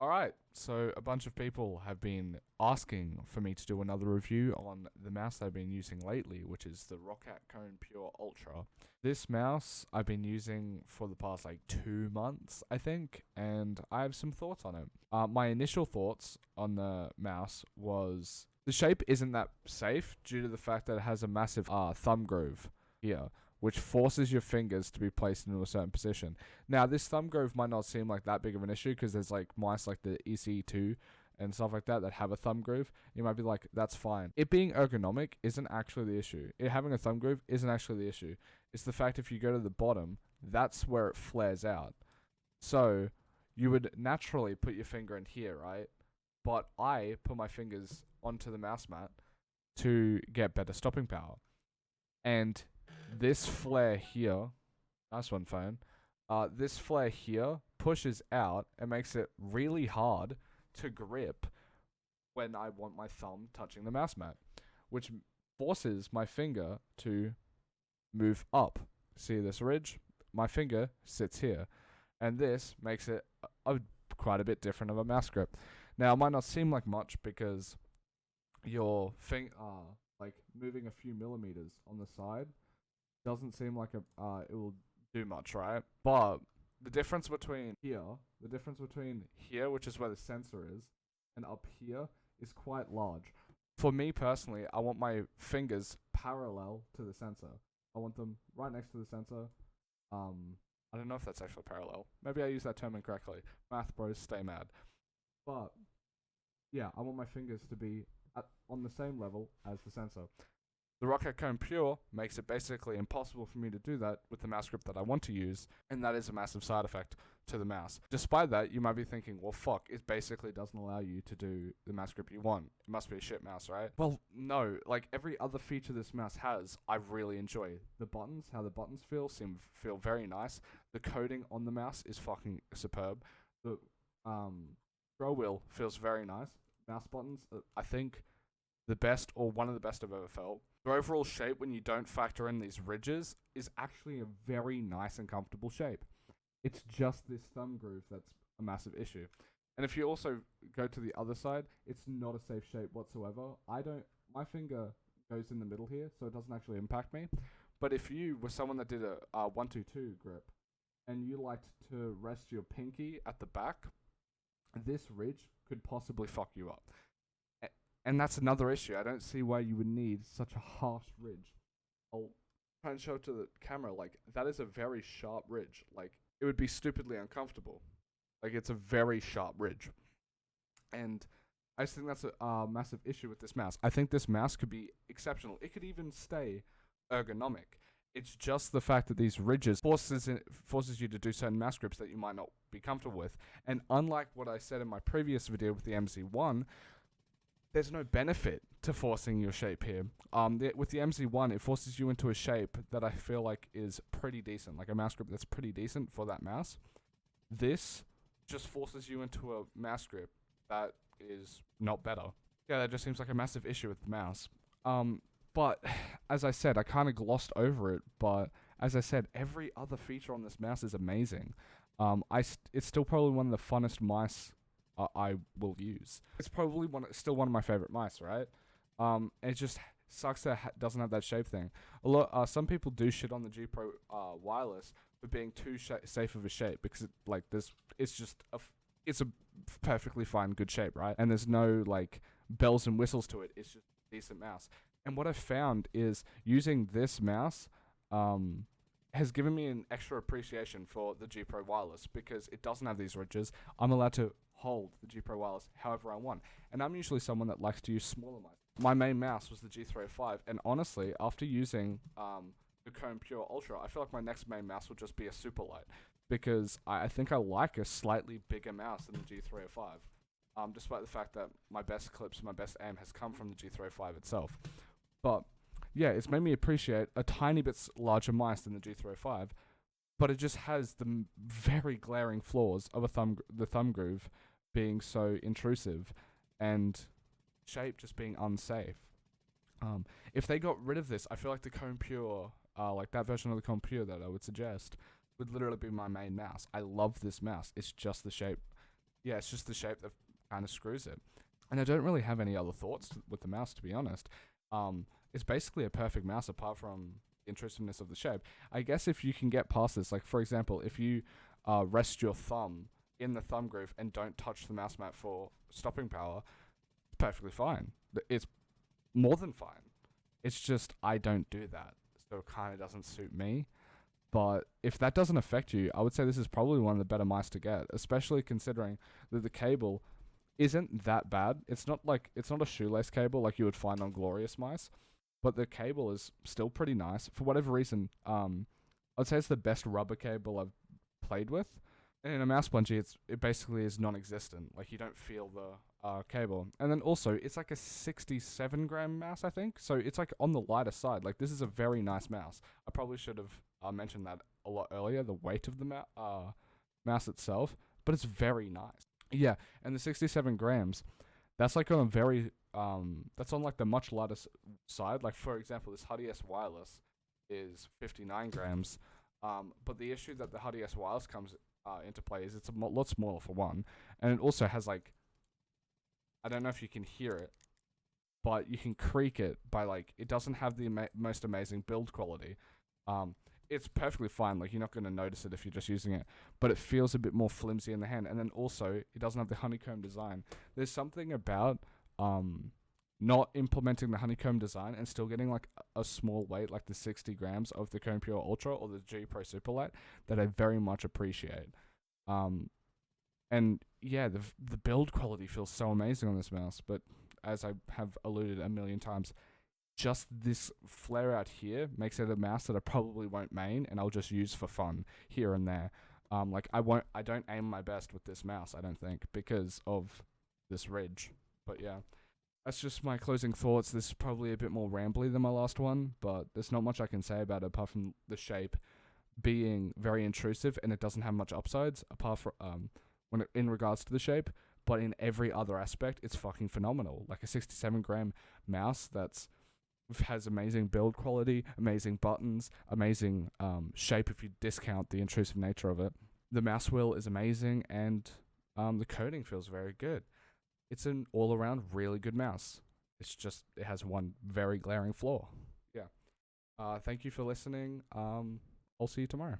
Alright, so a bunch of people have been asking for me to do another review on the mouse I've been using lately, which is the Roccat Kone Pure Ultra. This mouse I've been using for the past 2 months, I think, and I have some thoughts on it. My initial thoughts on the mouse was the shape isn't that safe due to the fact that it has a massive thumb groove here, which forces your fingers to be placed into a certain position. Now, this thumb groove might not seem like that big of an issue because there's mice like the EC2 and stuff like that have a thumb groove. You might be like, that's fine. It being ergonomic isn't actually the issue. It having a thumb groove isn't actually the issue. It's the fact if you go to the bottom, that's where it flares out. So, you would naturally put your finger in here, right? But I put my fingers onto the mouse mat to get better stopping power. And this flare here, nice one, phone. This flare here pushes out and makes it really hard to grip when I want my thumb touching the mouse mat, which forces my finger to move up. See this ridge? My finger sits here, and this makes it quite a bit different of a mouse grip. Now, it might not seem like much because your finger, moving a few millimeters on the side doesn't seem like it will do much, right? But the difference between here, which is where the sensor is, and up here is quite large. For me personally, I want my fingers parallel to the sensor. I want them right next to the sensor. I don't know if that's actually parallel. Maybe I use that term incorrectly. Math bros, stay mad. But yeah, I want my fingers to be on the same level as the sensor. The Roccat Kone Pure makes it basically impossible for me to do that with the mouse grip that I want to use, and that is a massive side effect to the mouse. Despite that, you might be thinking, well, fuck, it basically doesn't allow you to do the mouse grip you want. It must be a shit mouse, right? Well, no. Every other feature this mouse has, I really enjoy. The buttons, how the buttons feel very nice. The coating on the mouse is fucking superb. The scroll wheel feels very nice. Mouse buttons, I think, the best or one of the best I've ever felt. The overall shape, when you don't factor in these ridges, is actually a very nice and comfortable shape. It's just this thumb groove that's a massive issue. And if you also go to the other side, it's not a safe shape whatsoever. My finger goes in the middle here, so it doesn't actually impact me. But if you were someone that did a 1-2-2 grip, and you liked to rest your pinky at the back, this ridge could possibly fuck you up. And that's another issue. I don't see why you would need such a harsh ridge. I'll try and show it to the camera. That is a very sharp ridge. It would be stupidly uncomfortable. It's a very sharp ridge. And I just think that's a massive issue with this mouse. I think this mouse could be exceptional. It could even stay ergonomic. It's just the fact that these ridges forces you to do certain mouse grips that you might not be comfortable with. And unlike what I said in my previous video with the MZ1, there's no benefit to forcing your shape here. With the MZ1, it forces you into a shape that I feel like is pretty decent, like a mouse grip that's pretty decent for that mouse. This just forces you into a mouse grip that is not better. Yeah, that just seems like a massive issue with the mouse. But as I said, I kind of glossed over it, but as I said, every other feature on this mouse is amazing. It's still probably one of the funnest mice I will use. It's probably still one of my favorite mice, right? It just sucks that it doesn't have that shape thing. Some people do shit on the G Pro wireless for being too safe of a shape because it's a perfectly fine good shape, right? And there's no bells and whistles to it. It's just a decent mouse. And what I've found is using this mouse has given me an extra appreciation for the G Pro wireless because it doesn't have these ridges. I'm allowed to hold the G Pro wireless however I want. And I'm usually someone that likes to use smaller mice. My main mouse was the G305, and honestly, after using the Kone Pure Ultra, I feel like my next main mouse will just be a Superlight because I think I like a slightly bigger mouse than the G305. Despite the fact that my best clips, my best aim has come from the G305 itself. But yeah, it's made me appreciate a tiny bit larger mice than the G305, but it just has the very glaring flaws of the thumb groove being so intrusive and shape just being unsafe. If they got rid of this, I feel like the Kone Pure, that version of the Kone Pure that I would suggest, would literally be my main mouse. I love this mouse. It's just the shape yeah, it's just the shape that kind of screws it. And I don't really have any other thoughts with the mouse, to be honest. It's basically a perfect mouse apart from the intrusiveness of the shape. I guess if you can get past this, like for example, if you rest your thumb in the thumb groove and don't touch the mouse mat for stopping power, it's perfectly fine. It's more than fine. It's just I don't do that, so it kind of doesn't suit me. But if that doesn't affect you, I would say this is probably one of the better mice to get, especially considering that the cable isn't that bad. It's not a shoelace cable like you would find on glorious mice, but the cable is still pretty nice. For whatever reason, I'd say it's the best rubber cable I've played with. And in a mouse bungee, it basically is non-existent. Like you don't feel the cable. And then also, it's like a 67-gram mouse, I think. So it's like on the lighter side. Like this is a very nice mouse. I probably should have mentioned that a lot earlier. The weight of the mouse itself, but it's very nice. Yeah, and the 67 grams, that's like on a very that's on like the much lighter side. Like for example, this Huddy S Wireless is 59 grams. But the issue that the Huddy S Wireless comes into play is it's a lot smaller for one, and it also has like, I don't know if you can hear it, but you can creak it by like it doesn't have the most amazing build quality. It's perfectly fine. Like you're not going to notice it if you're just using it, but it feels a bit more flimsy in the hand. And then also it doesn't have the honeycomb design. There's something about not implementing the honeycomb design and still getting like a small weight, like the 60 grams of the Kone Pure Ultra or the G Pro Superlight, that I very much appreciate. And yeah, the build quality feels so amazing on this mouse. But as I have alluded a million times, just this flare out here makes it a mouse that I probably won't main and I'll just use for fun here and there. Like I don't aim my best with this mouse, I don't think, because of this ridge. But yeah, that's just my closing thoughts. This is probably a bit more rambly than my last one, but there's not much I can say about it apart from the shape being very intrusive and it doesn't have much upsides apart from in regards to the shape. But in every other aspect, it's fucking phenomenal. Like a 67-gram mouse that's has amazing build quality, amazing buttons, amazing shape if you discount the intrusive nature of it. The mouse wheel is amazing, and the coding feels very good. It's an all-around really good mouse. It's just, it has one very glaring flaw. Yeah. Thank you for listening. I'll see you tomorrow.